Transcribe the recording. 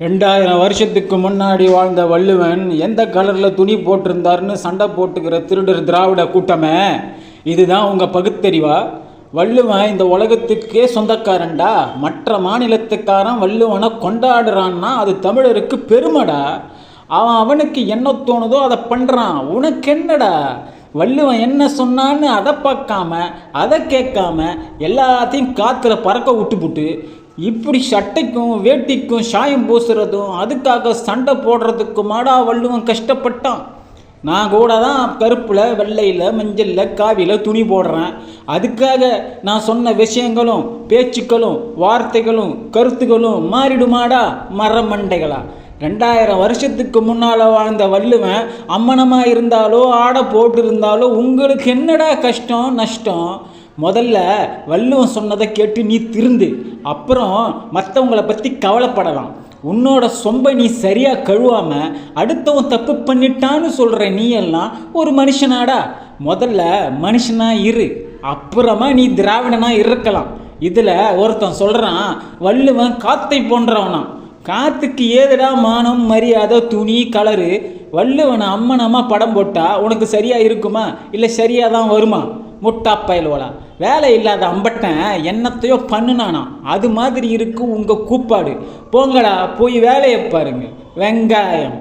2000 வருஷத்துக்கு முன்னாடி வாழ்ந்த வள்ளுவன் எந்த கலரில் துணி போட்டிருந்தாருன்னு சண்டை போட்டுக்கிற திருடர் திராவிட கூட்டமே. இதுதான் உங்கள் பகுத்தறிவா? வள்ளுவன் இந்த உலகத்துக்கே சொந்தக்காரன்டா. மற்ற மாநிலத்துக்காரன் வள்ளுவனை கொண்டாடுறான்னா அது தமிழருக்கு பெருமைடா. அவனுக்கு என்ன தோணுதோ அதை பண்ணுறான். உனக்கு என்னடா? வள்ளுவன் என்ன சொன்னான்னு அதை பார்க்காம அதை கேட்காம எல்லாத்தையும் காற்றுல பறக்க விட்டுப்புட்டு இப்படி சட்டைக்கும் வேட்டிக்கும் சாயம் பூசுறதும் அதுக்காக சண்டை போடுறதுக்குமாடா வள்ளுவன் கஷ்டப்பட்டான். நான் கூட தான் கருப்பில் வெள்ளையில் மஞ்சளில் காவியில் துணி போடுறேன். அதுக்காக நான் சொன்ன விஷயங்களும் பேச்சுக்களும் வார்த்தைகளும் கருத்துக்களும் மாறிடுமாடா மரமண்டைகளா? 2000 வருஷத்துக்கு முன்னால் வாழ்ந்த வள்ளுவன் அம்மனமாக இருந்தாலோ ஆடை போட்டு இருந்தாலோ உங்களுக்கு என்னடா கஷ்டம் நஷ்டம்? முதல்ல வள்ளுவன் சொன்னதை கேட்டு நீ திருந்து, அப்புறம் மற்றவங்களை பற்றி கவலைப்படலாம். உன்னோட சொம்பை நீ சரியாக கழுவாமல் அடுத்தவன் தப்பு பண்ணிட்டான்னு சொல்கிற நீ எல்லாம் ஒரு மனுஷனாடா? முதல்ல மனுஷனாக இரு, அப்புறமா நீ திராவிடனாக இருக்கலாம். இதில் ஒருத்தன் சொல்கிறான் வள்ளுவன் காத்தை போன்றவனா. காற்றுக்கு ஏதுடா மானம் மரியாதை துணி கலரு? வள்ளுவனை அம்மனமாக படம் போட்டால் உனக்கு சரியாக இருக்குமா? இல்லை சரியாக தான் வருமா? முட்டாப்பயலோலா, வேலை இல்லாத அம்பட்டன் என்னத்தையோ பண்ணுனானா? அது மாதிரி இருக்கு உங்கள் கூப்பாடு. போங்கடா போய் வேலையை பாருங்க. வெங்காயம்.